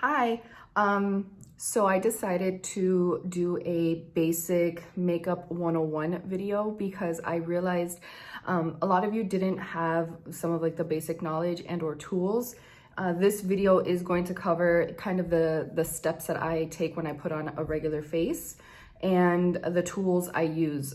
Hi. So I decided to do a basic makeup 101 video because I realized a lot of you didn't have some of like the basic knowledge and or tools. This video is going to cover kind of the steps that I take when I put on a regular face and the tools I use.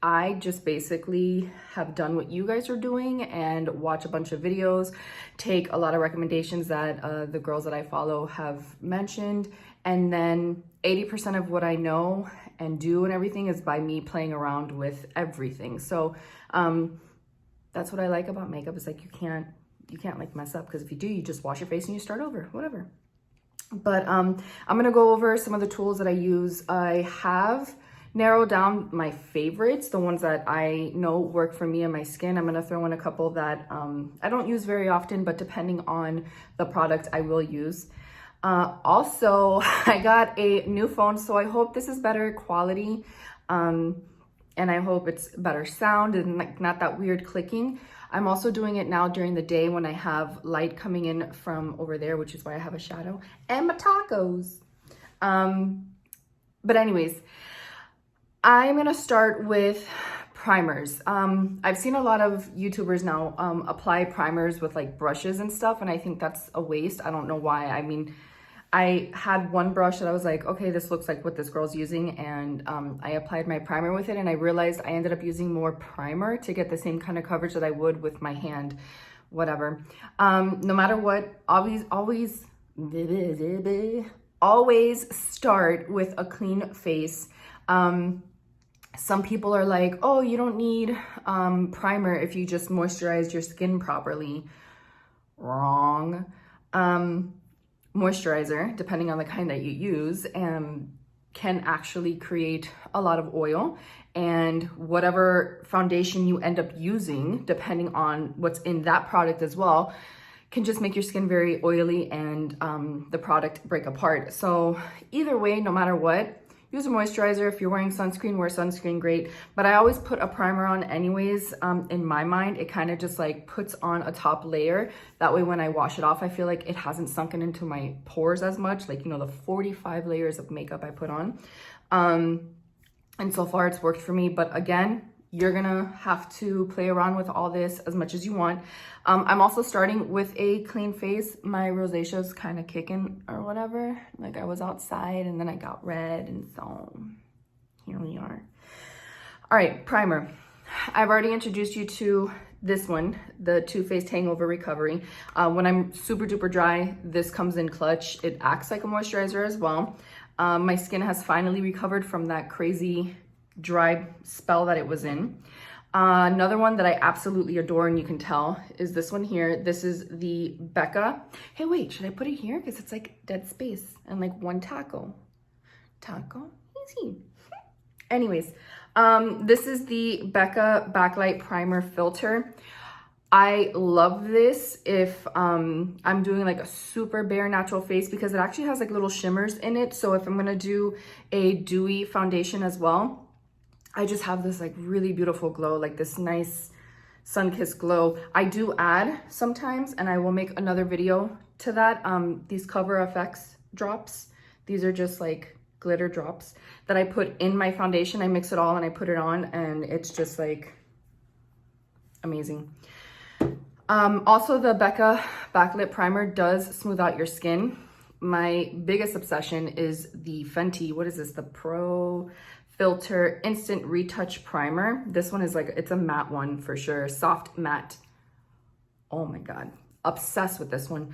I just basically have done what you guys are doing and watch a bunch of videos, take a lot of recommendations that the girls that I follow have mentioned, and then 80% of what I know and do and everything is by me playing around with everything. So that's what I like about makeup, is like you can't like mess up, because if you do, you just wash your face and you start over, whatever. But I'm gonna go over some of the tools that I use. I have narrowed down my favorites, the ones that I know work for me and my skin. I'm gonna throw in a couple that I don't use very often, but depending on the product, I will use. Also, I got a new phone, so I hope this is better quality, and I hope it's better sound and like not that weird clicking. I'm also doing it now during the day when I have light coming in from over there, which is why I have a shadow, and my tacos. But anyways, I'm gonna start with primers. I've seen a lot of YouTubers now apply primers with like brushes and stuff, and I think that's a waste. I don't know why. I mean, I had one brush that I was like, okay, this looks like what this girl's using, and I applied my primer with it, and I realized I ended up using more primer to get the same kind of coverage that I would with my hand, whatever. No matter what, always start with a clean face. Some people are like, oh, you don't need primer if you just moisturize your skin properly. Wrong. Moisturizer, depending on the kind that you use, can actually create a lot of oil, and whatever foundation you end up using, depending on what's in that product as well, can just make your skin very oily and the product break apart. So either way, no matter what, use a moisturizer. If you're wearing sunscreen, wear sunscreen, great. But I always put a primer on anyways. In my mind, it kind of just like puts on a top layer. That way when I wash it off, I feel like it hasn't sunken into my pores as much. Like, you know, the 45 layers of makeup I put on. And so far it's worked for me. But again, you're gonna have to play around with all this as much as you want. I'm also starting with a clean face. My rosacea is kind of kicking or whatever. Like, I was outside and then I got red, and so here we are. All right, primer. I've already introduced you to this one, the Too Faced Hangover Recovery. When I'm super duper dry, this comes in clutch. It acts like a moisturizer as well. My skin has finally recovered from that crazy dry spell that it was in. Another one that I absolutely adore, and you can tell, is this one here. This is the Becca. Hey, wait, should I put it here? Because it's like dead space and like one taco. Taco? Easy. Anyways, this is the Becca Backlight Primer Filter. I love this if I'm doing like a super bare natural face, because it actually has like little shimmers in it. So if I'm gonna do a dewy foundation as well, I just have this like really beautiful glow, like this nice sun-kissed glow. I do add sometimes, and I will make another video to that, these Cover FX drops. These are just like glitter drops that I put in my foundation. I mix it all and I put it on, and it's just like amazing. Also, the Becca Backlit Primer does smooth out your skin. My biggest obsession is the Fenty, what is this? The Pro Filter Instant Retouch Primer. This one is like, it's a matte one for sure, soft matte. Oh my God, obsessed with this one.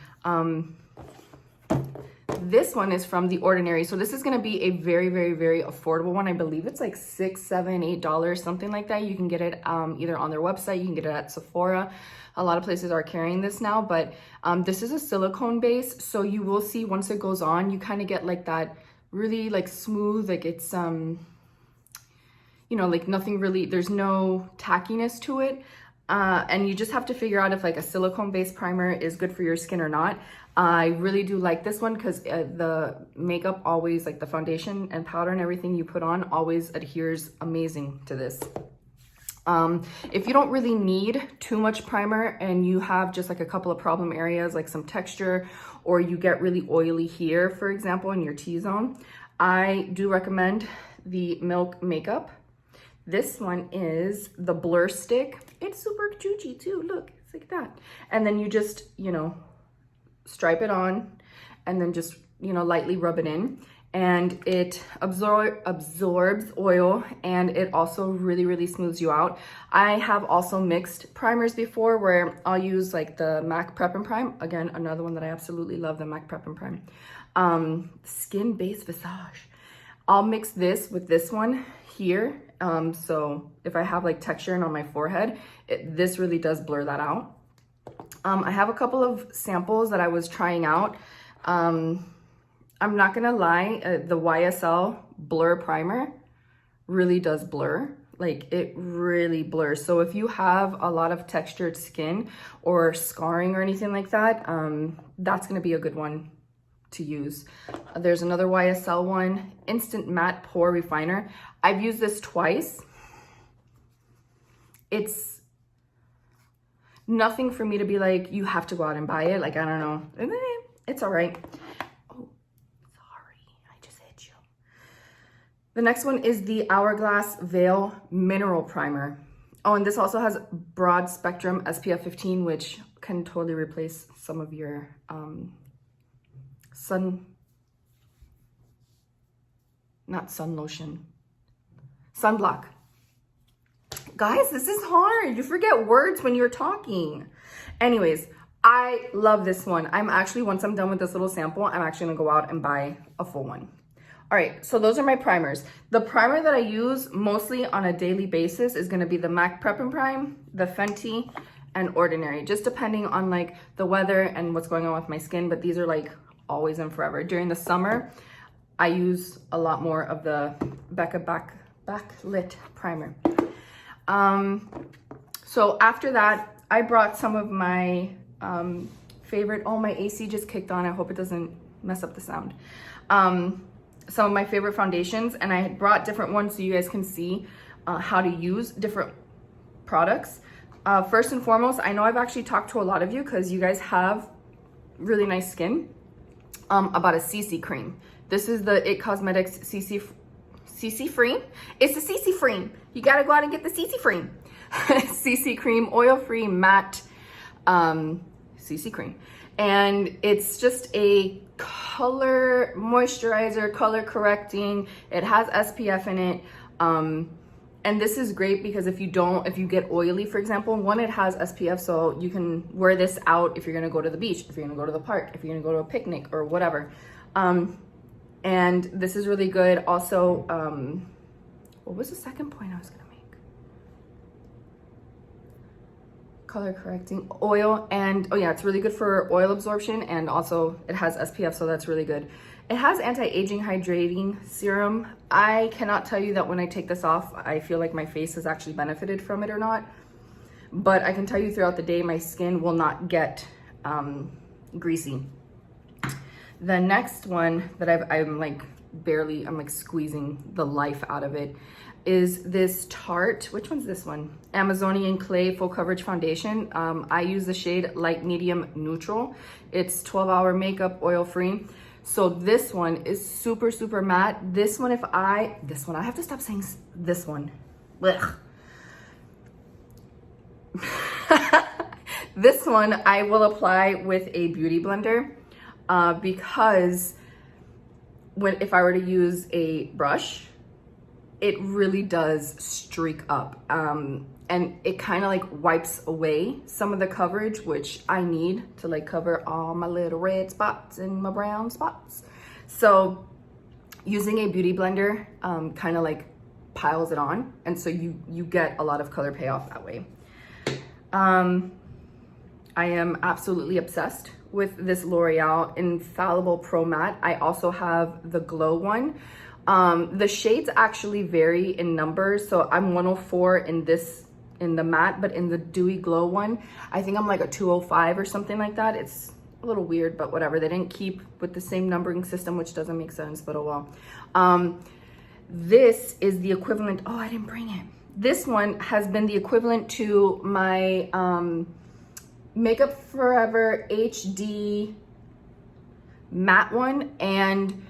This one is from The Ordinary. So this is gonna be a very, very, very affordable one. I believe it's like $6, $7, $8, something like that. You can get it either on their website, you can get it at Sephora. A lot of places are carrying this now, but this is a silicone base. So you will see once it goes on, you kind of get like that really like smooth, like it's, you know, like nothing really, there's no tackiness to it. And you just have to figure out if like a silicone based primer is good for your skin or not. I really do like this one because the makeup always, like the foundation and powder and everything you put on, always adheres amazing to this. If you don't really need too much primer and you have just like a couple of problem areas, like some texture, or you get really oily here, for example, in your T-zone, I do recommend the Milk Makeup. This one is the Blur Stick. It's super choogy too, look, it's like that. And then you just, you know, stripe it on and then just, you know, lightly rub it in. And it absorbs oil, and it also really smooths you out. I have also mixed primers before where I'll use like the MAC Prep and Prime. Again, another one that I absolutely love, the MAC Prep and Prime. Skin Based Visage. I'll mix this with this one here. So if I have like texture on my forehead, this really does blur that out. I have a couple of samples that I was trying out. I'm not gonna lie, the YSL Blur Primer really does blur. Like, it really blurs. So if you have a lot of textured skin or scarring or anything like that, that's gonna be a good one to use. There's another YSL one, Instant Matte Pore Refiner. I've used this twice. It's nothing for me to be like, you have to go out and buy it. Like, I don't know, it's all right. The next one is the Hourglass Veil Mineral Primer. Oh, and this also has broad spectrum SPF 15, which can totally replace some of your sunblock. Guys, this is hard. You forget words when you're talking. Anyways, I love this one. Once I'm done with this little sample, I'm actually gonna go out and buy a full one. All right, so those are my primers. The primer that I use mostly on a daily basis is gonna be the MAC Prep and Prime, the Fenty, and Ordinary, just depending on like the weather and what's going on with my skin, but these are like always and forever. During the summer, I use a lot more of the Becca Backlit Primer. So after that, I brought some of my favorite, oh, my AC just kicked on. I hope it doesn't mess up the sound. Some of my favorite foundations, and I brought different ones so you guys can see how to use different products. First and foremost, I know I've actually talked to a lot of you because you guys have really nice skin about a CC cream. This is the IT Cosmetics CC Free. It's the CC Free. You gotta go out and get the CC Free. CC Cream, oil-free matte CC Cream. And it's just a color moisturizer, color correcting. It has SPF in it. And this is great because if you get oily, for example, one, it has SPF, so you can wear this out if you're gonna go to the beach, if you're gonna go to the park, if you're gonna go to a picnic or whatever. And this is really good. Also, what was the second point I was gonna make? Color correcting oil, and oh yeah, it's really good for oil absorption, and also it has SPF, so that's really good. It has anti-aging hydrating serum. I cannot tell you that when I take this off, I feel like my face has actually benefited from it or not, but I can tell you throughout the day, my skin will not get greasy. The next one that I'm like squeezing the life out of it is this Tarte, which one's this one? Amazonian Clay Full Coverage Foundation. I use the shade Light Medium Neutral. It's 12-hour makeup, oil-free. So this one is super matte. This one, I have to stop saying this one. Blech. This one I will apply with a beauty blender because if I were to use a brush, it really does streak up, and it kind of like wipes away some of the coverage, which I need to like cover all my little red spots and my brown spots. So using a beauty blender kind of like piles it on, and so you get a lot of color payoff that way. I am absolutely obsessed with this L'Oreal Infallible Pro Matte. I also have the Glow one. The shades actually vary in numbers, so I'm 104 in the matte, but in the Dewy Glow one, I think I'm like a 205 or something like that. It's a little weird, but whatever. They didn't keep with the same numbering system, which doesn't make sense, but oh well. This is the equivalent, oh, I didn't bring it. This one has been the equivalent to my Makeup Forever HD matte one, and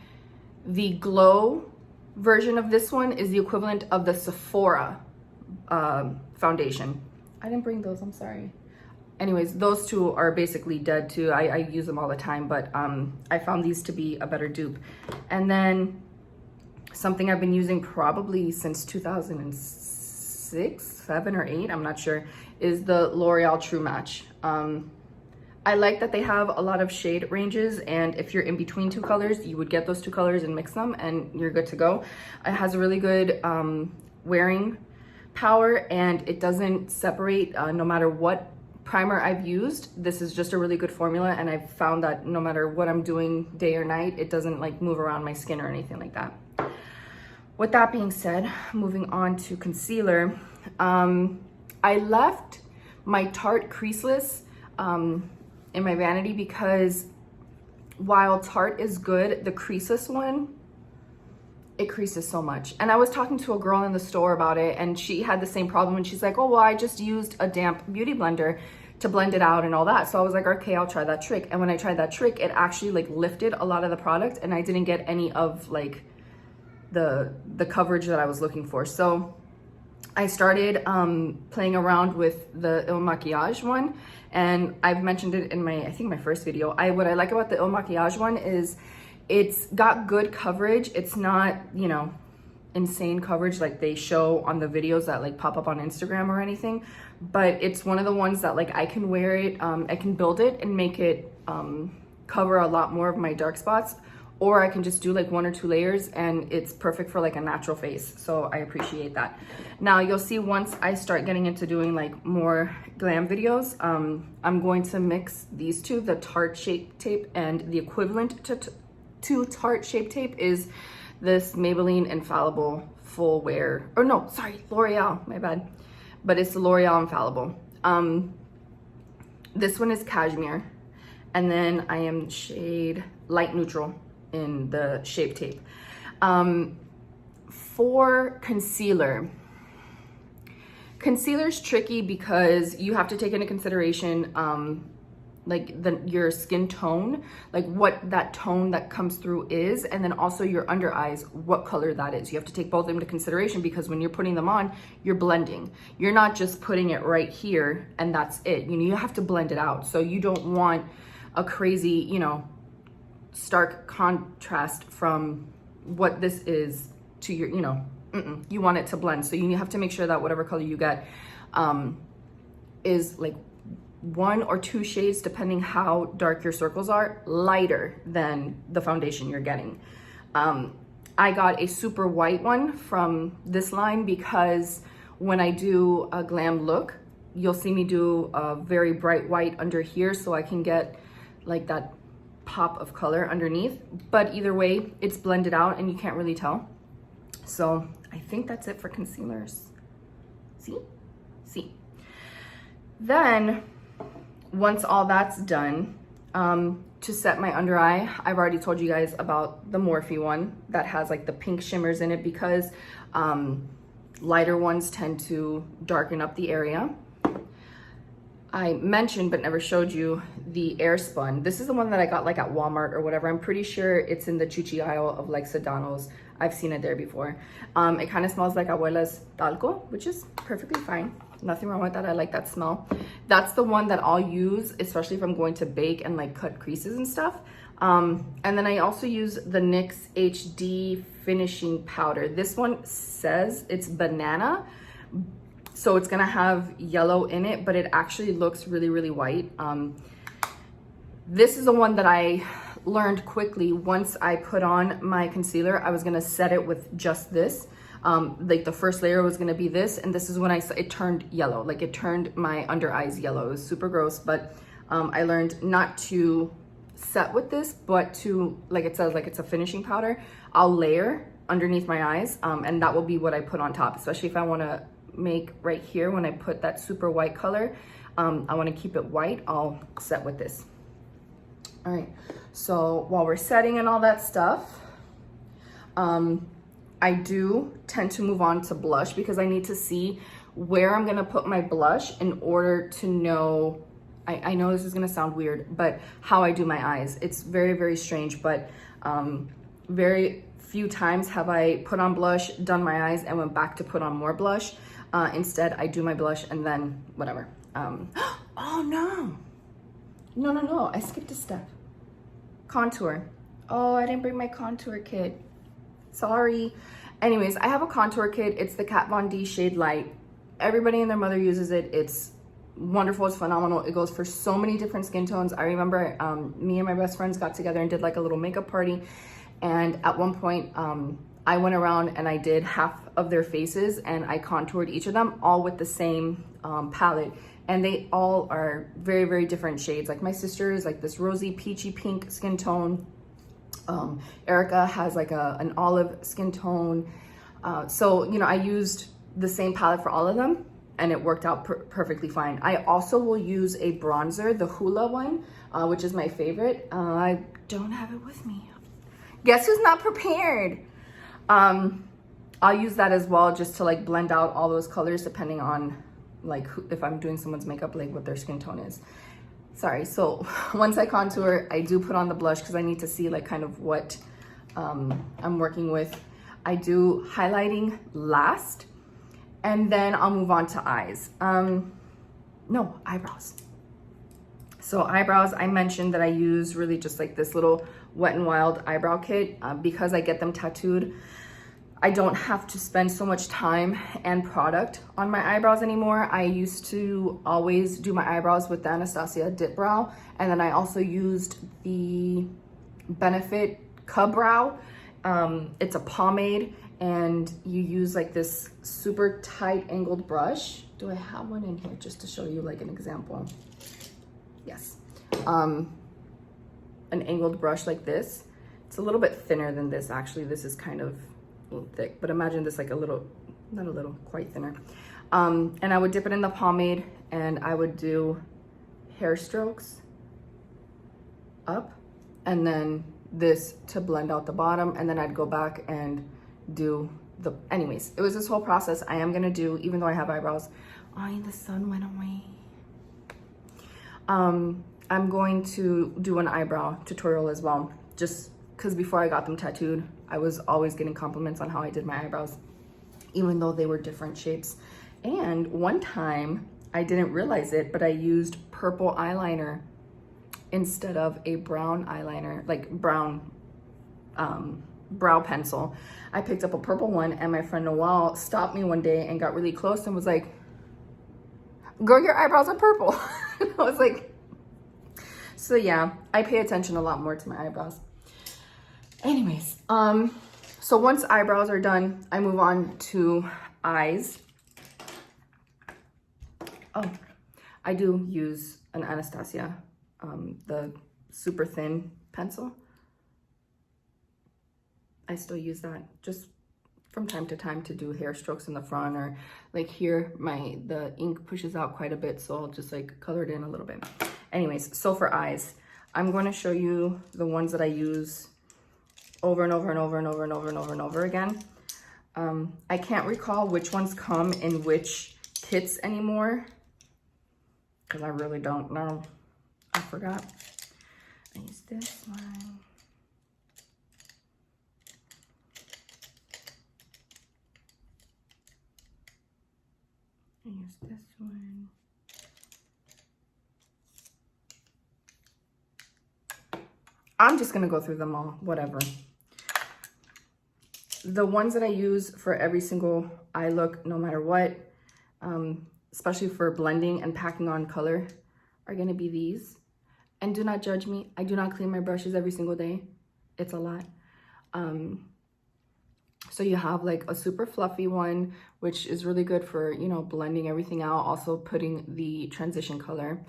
the glow version of this one is the equivalent of the Sephora foundation. I didn't bring those, I'm sorry. Anyways, those two are basically dead too. I use them all the time, but I found these to be a better dupe. And then something I've been using probably since 2006, 7 or 8, I'm not sure, is the L'Oreal True Match. I like that they have a lot of shade ranges, and if you're in between two colors, you would get those two colors and mix them and you're good to go. It has a really good wearing power, and it doesn't separate no matter what primer I've used. This is just a really good formula, and I've found that no matter what I'm doing day or night, it doesn't like move around my skin or anything like that. With that being said, moving on to concealer, I left my Tarte Creaseless in my vanity because while Tarte is good, the creaseless one, it creases so much. And I was talking to a girl in the store about it, and she had the same problem, and she's like, oh, well, I just used a damp beauty blender to blend it out and all that. So I was like, okay, I'll try that trick. And when I tried that trick, it actually like lifted a lot of the product, and I didn't get any of like the coverage that I was looking for. So I started playing around with the Il Makiage one, and I've mentioned it in my, I think my first video. What I like about the Il Makiage one is it's got good coverage. It's not, you know, insane coverage like they show on the videos that like pop up on Instagram or anything, but it's one of the ones that like I can wear it, I can build it and make it cover a lot more of my dark spots, or I can just do like 1 or 2 layers and it's perfect for like a natural face. So I appreciate that. Now you'll see once I start getting into doing like more glam videos, I'm going to mix these two, the Tarte Shape Tape, and the equivalent to Tarte Shape Tape is this Maybelline Infallible Full Wear, or no, sorry, L'Oreal, my bad. But it's the L'Oreal Infallible. This one is Cashmere, and then I am shade Light Neutral in the Shape Tape. For concealer's tricky because you have to take into consideration like your skin tone, like what that tone that comes through is, and then also your under eyes, what color that is. You have to take both into consideration because when you're putting them on, you're blending. You're not just putting it right here and that's it. You know, you have to blend it out. So you don't want a crazy, you know, stark contrast from what this is to your, you know, you want it to blend. So you have to make sure that whatever color you get is like 1 or 2 shades, depending how dark your circles are, lighter than the foundation you're getting. I got a super white one from this line because when I do a glam look, you'll see me do a very bright white under here so I can get like that pop of color underneath. But either way, it's blended out and you can't really tell. So I think that's it for concealers. See? Then, once all that's done, to set my under eye, I've already told you guys about the Morphe one that has like the pink shimmers in it because lighter ones tend to darken up the area. I mentioned but never showed you the Airspun. This is the one that I got like at Walmart or whatever. I'm pretty sure it's in the Chuchi aisle of like Sedano's. I've seen it there before. It kind of smells like Abuela's talco, which is perfectly fine. Nothing wrong with that. I like that smell. That's the one that I'll use, especially if I'm going to bake and like cut creases and stuff. And then I also use the NYX HD finishing powder. This one says it's banana, so it's gonna have yellow in it, but it actually looks really, really white. This is the one that I learned quickly. Once I put on my concealer, I was gonna set it with just this. Like the first layer was gonna be this, and this is when it turned yellow. Like it turned my under eyes yellow. It was super gross, but I learned not to set with this, but to, like it says, like it's a finishing powder. I'll layer underneath my eyes, and that will be what I put on top, especially if I wanna make right here when I put that super white color. I wanna keep it white, I'll set with this. All right, so while we're setting and all that stuff, I I do tend to move on to blush because I need to see where I'm gonna put my blush in order to know, I know this is gonna sound weird, but how I do my eyes. It's very, very strange, but very few times have I put on blush, done my eyes, and went back to put on more blush. Instead, I do my blush and then whatever. Oh no. No, I skipped a step. Contour. Oh, I didn't bring my contour kit. Sorry. Anyways, I have a contour kit. It's the Kat Von D Shade Light. Everybody and their mother uses it. It's wonderful. It's phenomenal. It goes for so many different skin tones. I remember me and my best friends got together and did like a little makeup party. And at one point, I went around and I did half of their faces and I contoured each of them all with the same palette. And they all are very, very different shades. Like my sister is like this rosy, peachy pink skin tone. Erica has like an olive skin tone. So, you know, I used the same palette for all of them and it worked out perfectly fine. I also will use a bronzer, the Hoola one, which is my favorite. I don't have it with me. Guess who's not prepared? I'll use that as well just to like blend out all those colors depending on like if I'm doing someone's makeup, like what their skin tone is. Sorry, so once I contour, I do put on the blush because I need to see like kind of what I'm working with. I do highlighting last and then I'll move on to eyes. No, eyebrows. So eyebrows, I mentioned that I use really just like this little Wet n Wild eyebrow kit because I get them tattooed. I don't have to spend so much time and product on my eyebrows anymore. I used to always do my eyebrows with the Anastasia Dip Brow, and then I also used the Benefit Cub Brow. It's a pomade, and you use like this super tight angled brush. Do I have one in here just to show you like an example? Yes. An angled brush like this. It's a little bit thinner than this actually. This is kind of thick, but imagine this like a little, not a little, quite thinner. And I would dip it in the pomade and I would do hair strokes up and then this to blend out the bottom, and then I'd go back and do the, anyways, it was this whole process. I am gonna do, even though I have eyebrows, oh, the sun went away. I'm going to do an eyebrow tutorial as well, just because before I got them tattooed, I was always getting compliments on how I did my eyebrows, even though they were different shapes. And one time, I didn't realize it, but I used purple eyeliner instead of a brown eyeliner, like brown brow pencil. I picked up a purple one and my friend Noelle stopped me one day and got really close and was like, girl, your eyebrows are purple. I was like, so yeah, I pay attention a lot more to my eyebrows. Anyways, so once eyebrows are done, I move on to eyes. Oh, I do use an Anastasia, the super thin pencil. I still use that just from time to time to do hair strokes in the front, or like here, the ink pushes out quite a bit, so I'll just like color it in a little bit. Anyways, so for eyes, I'm going to show you the ones that I use over and over and over and over and over and over and over again. I can't recall which ones come in which kits anymore because I really don't know. I forgot. I use this one. I use this one. I'm just gonna go through them all, whatever. The ones that I use for every single eye look, no matter what, especially for blending and packing on color, are gonna be these. And do not judge me. I do not clean my brushes every single day. It's a lot. So you have like a super fluffy one, which is really good for, you know, blending everything out, also putting the transition color.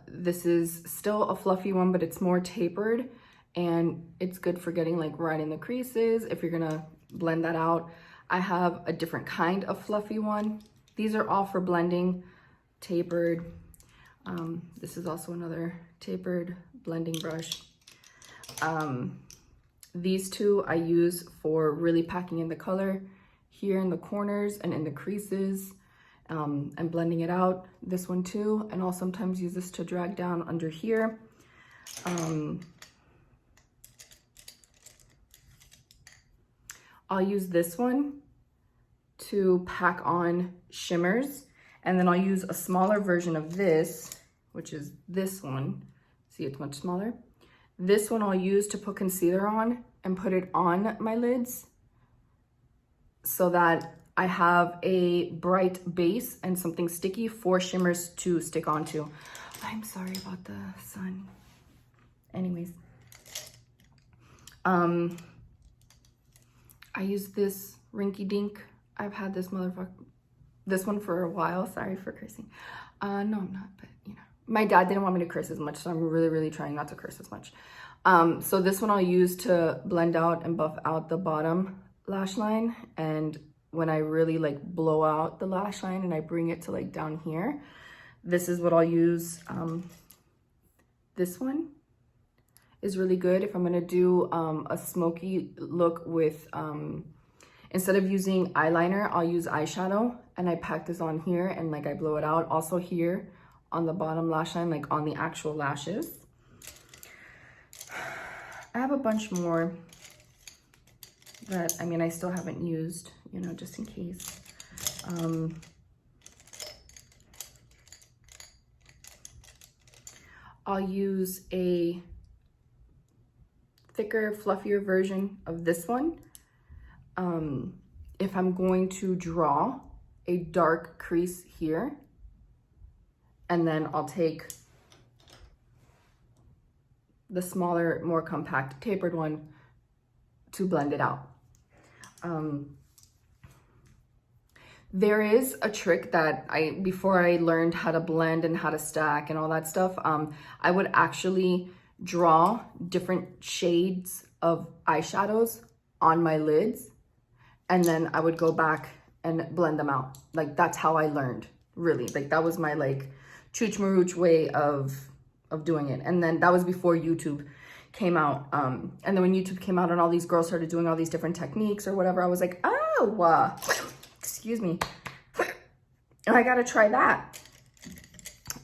This is still a fluffy one, but it's more tapered and it's good for getting like right in the creases if you're gonna blend that out. I have a different kind of fluffy one. These are all for blending, tapered. This is also another tapered blending brush. These two I use for really packing in the color here in the corners and in the creases, and blending it out. This one too, and I'll sometimes use this to drag down under here. I'll use this one to pack on shimmers, and then I'll use a smaller version of this, which is this one. See, it's much smaller. This one I'll use to put concealer on and put it on my lids so that I have a bright base and something sticky for shimmers to stick onto. I'm sorry about the sun. Anyways, I use this Rinky Dink. I've had this one for a while. Sorry for cursing. No, I'm not, but you know. My dad didn't want me to curse as much, so I'm really, really trying not to curse as much. So this one I'll use to blend out and buff out the bottom lash line. And when I really like blow out the lash line and I bring it to like down here, this is what I'll use. This one is really good if I'm gonna do a smoky look with, instead of using eyeliner, I'll use eyeshadow, and I pack this on here and like I blow it out. Also here on the bottom lash line, like on the actual lashes. I have a bunch more that, I mean, I still haven't used, you know, just in case. I'll use a thicker, fluffier version of this one. If I'm going to draw a dark crease here, and then I'll take the smaller, more compact, tapered one to blend it out. There is a trick that before I learned how to blend and how to stack and all that stuff, I would actually draw different shades of eyeshadows on my lids, and then I would go back and blend them out. Like, that's how I learned, really. Like, that was my like chooch marooch way of doing it. And then that was before YouTube came out. And then when YouTube came out and all these girls started doing all these different techniques or whatever, I was like, oh, excuse me, and I gotta try that.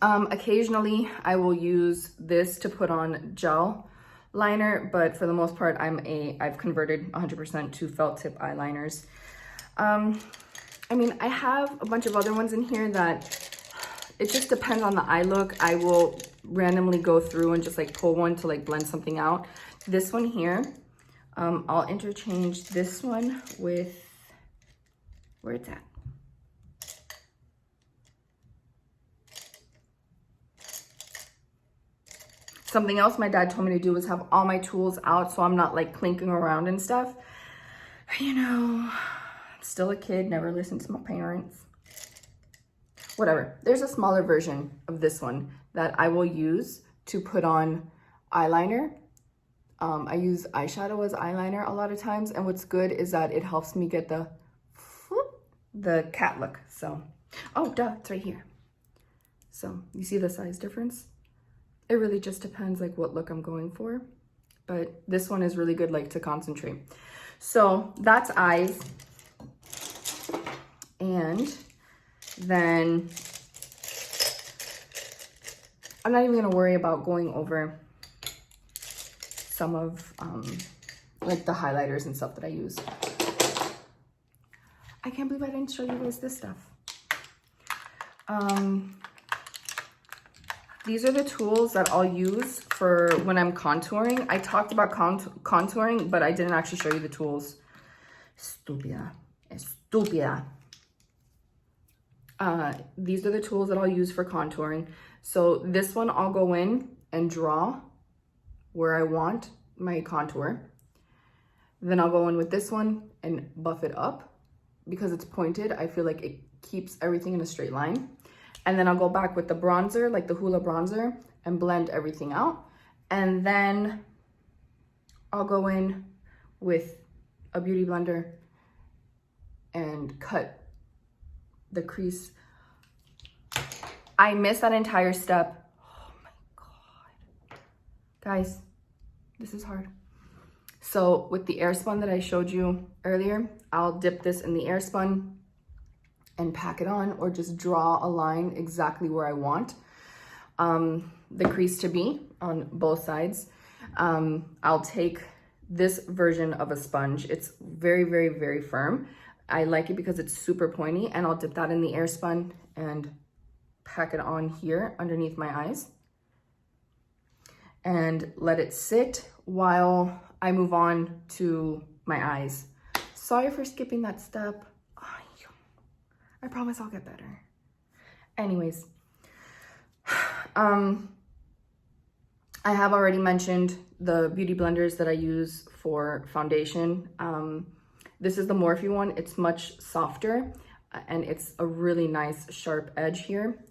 Occasionally I will use this to put on gel liner, but for the most part, I've converted 100% to felt tip eyeliners. I mean, I have a bunch of other ones in here that it just depends on the eye look. I will randomly go through and just like pull one to like blend something out. This one here, I'll interchange this one with, where it's at? Something else my dad told me to do was have all my tools out so I'm not like clinking around and stuff. You know, I'm still a kid, never listened to my parents. Whatever. There's a smaller version of this one that I will use to put on eyeliner. I use eyeshadow as eyeliner a lot of times, and what's good is that it helps me get the cat look. So, oh duh, it's right here. So you see the size difference? It really just depends like what look I'm going for, but this one is really good like to concentrate. So that's eyes. And then I'm not even gonna worry about going over some of like the highlighters and stuff that I use. I can't believe I didn't show you guys this stuff. These are the tools that I'll use for when I'm contouring. I talked about contouring, but I didn't actually show you the tools. Estúpida. These are the tools that I'll use for contouring. So this one, I'll go in and draw where I want my contour. Then I'll go in with this one and buff it up. Because it's pointed, I feel like it keeps everything in a straight line. And then I'll go back with the bronzer, like the Hoola bronzer, and blend everything out. And then I'll go in with a beauty blender and cut the crease. I missed that entire step. Oh my God. Guys, this is hard. So with the Airspun that I showed you earlier, I'll dip this in the Airspun and pack it on, or just draw a line exactly where I want the crease to be on both sides. I'll take this version of a sponge. It's very, very, very firm. I like it because it's super pointy, and I'll dip that in the Airspun and pack it on here underneath my eyes and let it sit while I move on to my eyes. Sorry for skipping that step. I promise I'll get better. Anyways, I have already mentioned the beauty blenders that I use for foundation. This is the Morphe one. It's much softer and it's a really nice sharp edge here.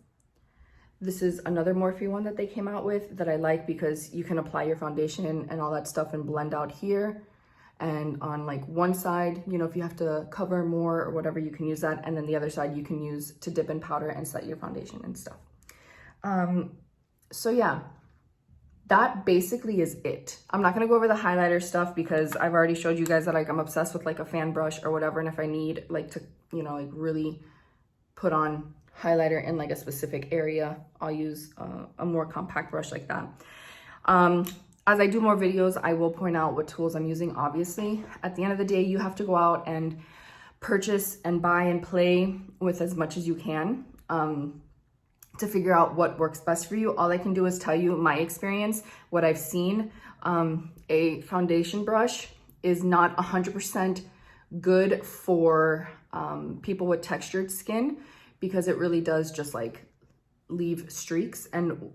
This is another Morphe one that they came out with that I like because you can apply your foundation and all that stuff and blend out here. And on like one side, you know, if you have to cover more or whatever, you can use that. And then the other side you can use to dip in powder and set your foundation and stuff. So yeah, that basically is it. I'm not gonna go over the highlighter stuff because I've already showed you guys that like I'm obsessed with like a fan brush or whatever. And if I need like to, you know, like really put on highlighter in like a specific area, I'll use a more compact brush like that. As I do more videos, I will point out what tools I'm using. Obviously, at the end of the day, you have to go out and purchase and buy and play with as much as you can to figure out what works best for you. All I can do is tell you my experience, what I've seen. A foundation brush is not 100% good for people with textured skin because it really does just like leave streaks, and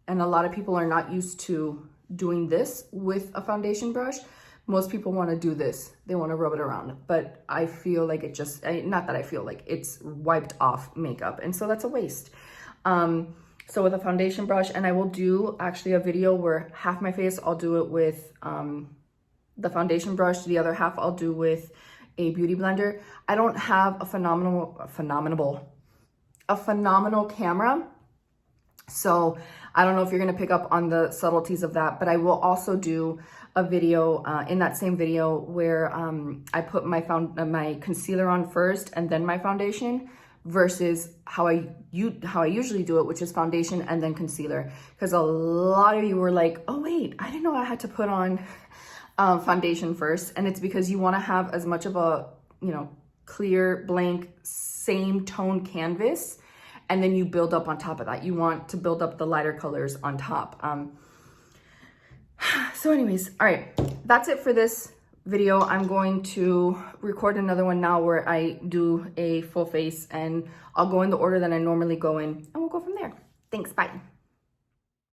a lot of people are not used to doing this with a foundation brush. Most people want to do this. They want to rub it around, but I feel like it just, not that I feel like it's wiped off makeup. And so that's a waste. So with a foundation brush, and I will do actually a video where half my face, I'll do it with the foundation brush. The other half I'll do with a beauty blender. I don't have a phenomenal camera. So I don't know if you're gonna pick up on the subtleties of that, but I will also do a video in that same video where I put my concealer on first and then my foundation versus how I usually do it, which is foundation and then concealer. Because a lot of you were like, oh wait, I didn't know I had to put on foundation first. And it's because you wanna have as much of a, you know, clear, blank, same tone canvas, and then you build up on top of that. You want to build up the lighter colors on top. So anyways, all right, that's it for this video. I'm going to record another one now where I do a full face, and I'll go in the order that I normally go in, and we'll go from there. Thanks, bye.